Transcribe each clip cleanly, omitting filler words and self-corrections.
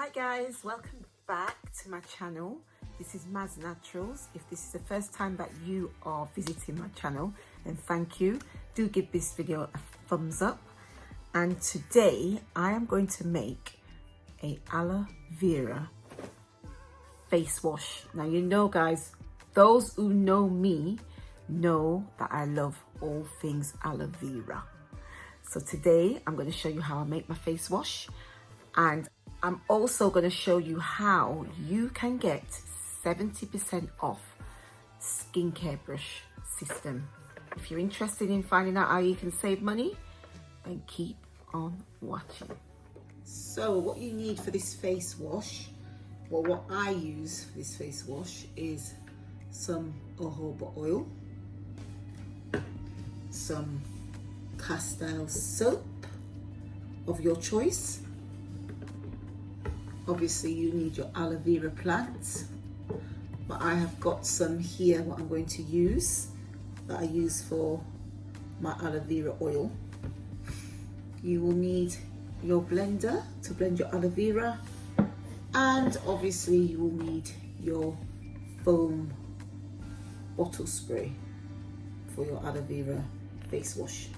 Hi guys, welcome back to my channel. This is Maz Naturals. If this is the first time that you are visiting my channel, then thank you. Do give this video a thumbs up. And today I am going to make a aloe vera face wash. Now you know guys, those who know me know that I love all things aloe vera. So today I'm going to show you how I make my face wash, and I'm also going to show you how you can get 70% off skincare brush system. If you're interested in finding out how you can save money, then keep on watching. So what you need for this face wash, well, what I use for this face wash is some jojoba oil, some castile soap of your choice. Obviously you need your aloe vera plants, but I have got some here what I'm going to use, that I use for my aloe vera oil. You will need your blender to blend your aloe vera, and obviously you will need your foam bottle spray for your aloe vera face wash.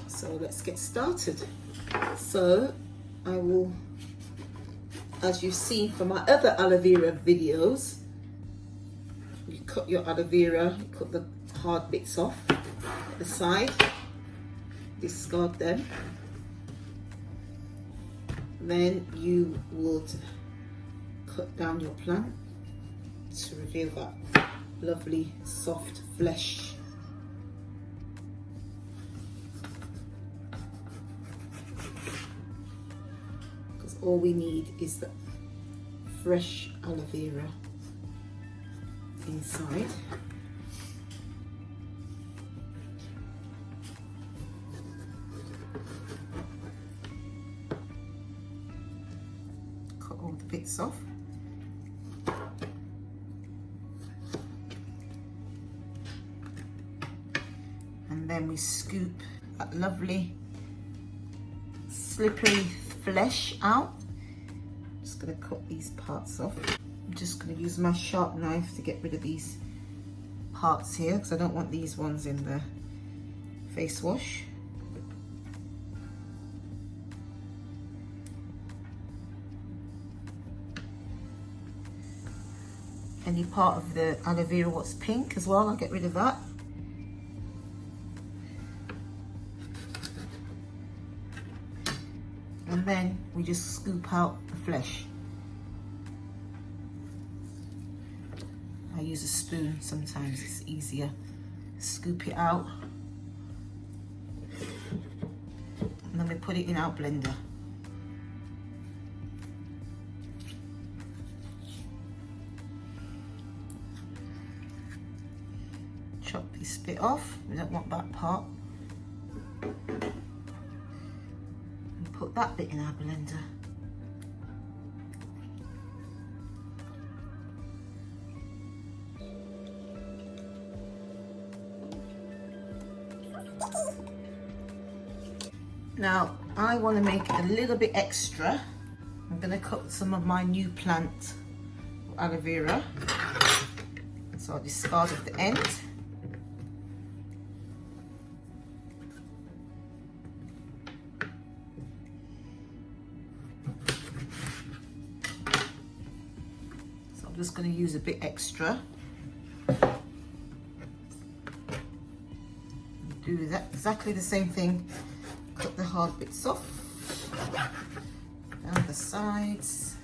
So let's get started. So I will, as you've seen from my other aloe vera videos, you cut your aloe vera, you cut the hard bits off at the side, discard them. Then you would cut down your plant to reveal that lovely soft flesh. All we need is the fresh aloe vera inside. Cut all the bits off. And then we scoop that lovely slippery flesh out. I'm just going to cut these parts off. I'm just going to use my sharp knife to get rid of these parts here, because I don't want these ones in the face wash. Any part of the aloe vera what's pink as well, I'll get rid of that. And then we just scoop out the flesh. I use a spoon, sometimes it's easier. Scoop it out. And then we put it in our blender. Chop this bit off, we don't want that part. Put that bit in our blender. Now I want to make it a little bit extra. I'm going to cut some of my new plant aloe vera, so I'll discard at the end. Just going to use a bit extra. Do that exactly the same thing. Cut the hard bits off down the sides.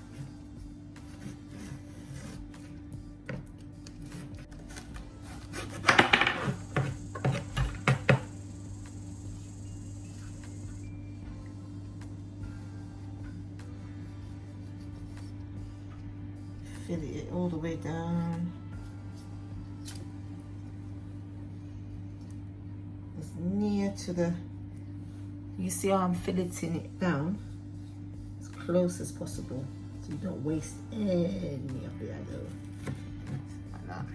Fill it all the way down. As near to the, you see how I'm filleting it down? As close as possible, so you don't waste any of the aloe. Like that.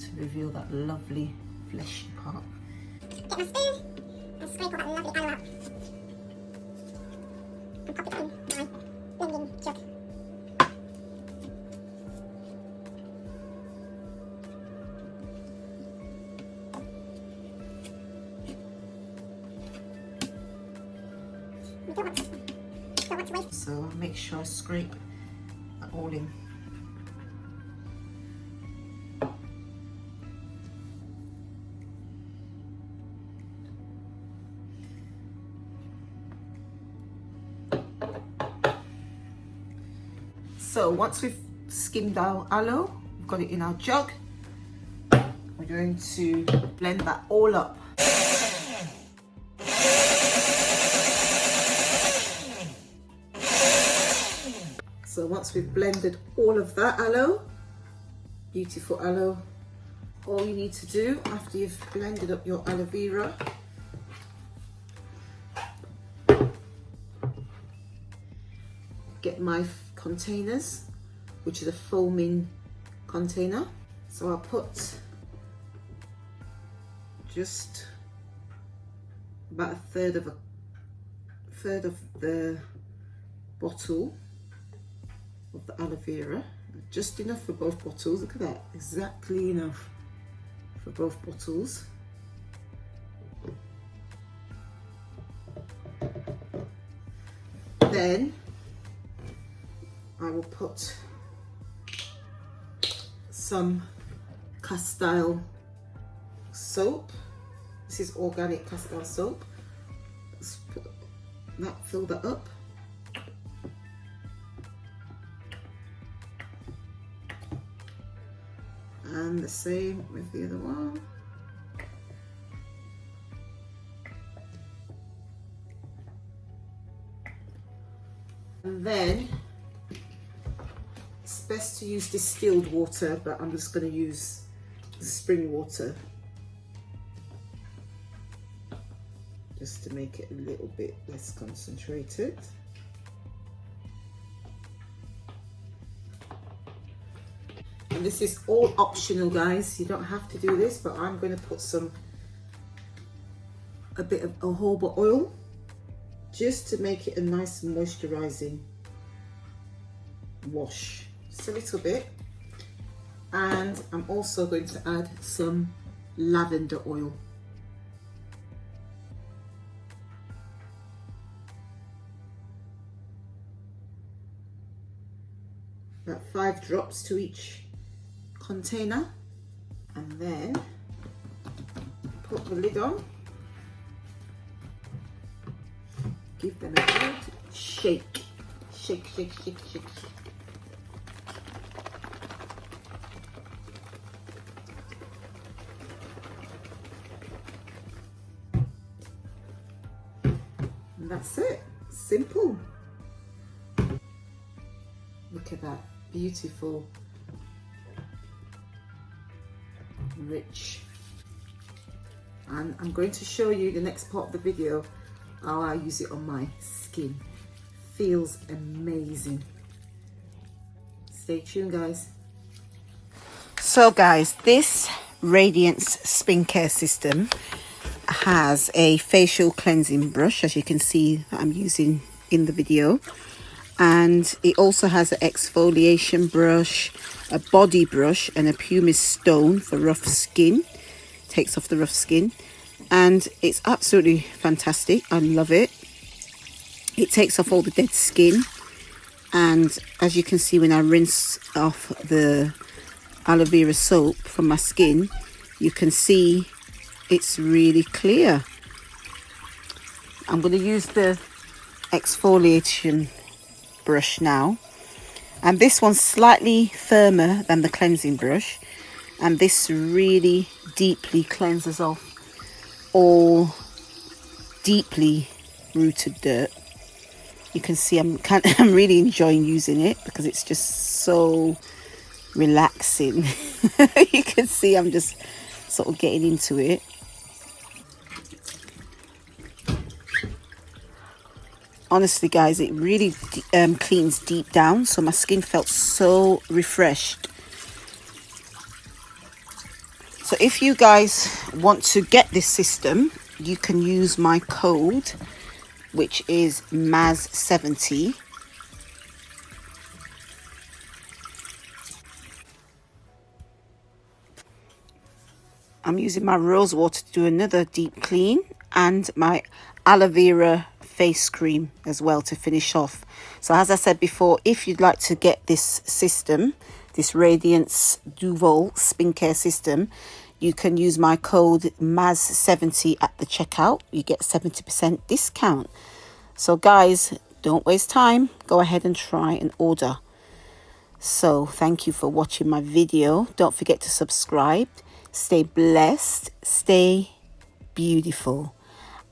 To reveal that lovely fleshy part. Get my spoon and scrape all that lovely aloe out. And pop it in. So make sure I scrape that all in. So once we've skimmed our aloe, we've got it in our jug, we're going to blend that all up. So once we've blended all of that aloe, beautiful aloe, all you need to do after you've blended up your aloe vera, get my containers, which is a foaming container. So I'll put just about a third of the bottle of the aloe vera, just enough for both bottles. Look at that, exactly enough for both bottles. Then I will put some castile soap. This is organic castile soap. Let's put that, fill that up. And the same with the other one. And then it's best to use distilled water, but I'm just going to use the spring water just to make it a little bit less concentrated. And this is all optional, guys. You don't have to do this, but I'm going to put a bit of jojoba oil just to make it a nice moisturizing wash. Just a little bit. And I'm also going to add some lavender oil. About 5 drops to each container, and then put the lid on, give them a good shake, shake, shake, shake, shake. And that's it, simple. Look at that, beautiful, rich. And I'm going to show you the next part of the video how I use it on my skin. Feels amazing. Stay tuned, guys. So guys, this Radiance Spin Care System has a facial cleansing brush, as you can see that I'm using in the video, and it also has an exfoliation brush, a body brush, and a pumice stone for rough skin. Takes off the rough skin, and it's absolutely fantastic. I love it. It takes off all the dead skin, and as you can see, when I rinse off the aloe vera soap from my skin, you can see it's really clear. I'm going to use the exfoliation brush now, and this one's slightly firmer than the cleansing brush, and this really deeply cleanses off all deeply rooted dirt. You can see I'm really enjoying using it because it's just so relaxing. You can see I'm just sort of getting into it. Honestly, guys, it really cleans deep down, so my skin felt so refreshed. So if you guys want to get this system, you can use my code, which is MAZ70. I'm using my rose water to do another deep clean, and my aloe vera face cream as well to finish off. So as I said before, if you'd like to get this system, this Radiance Duvolle skincare system, you can use my code MAZ70 at the checkout. You get 70% discount. So guys, don't waste time. Go ahead and try and order. So thank you for watching my video. Don't forget to subscribe. Stay blessed, stay beautiful,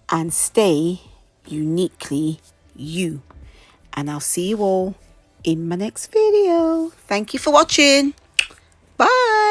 and stay uniquely you. And I'll see you all in my next video. Thank you for watching. Bye.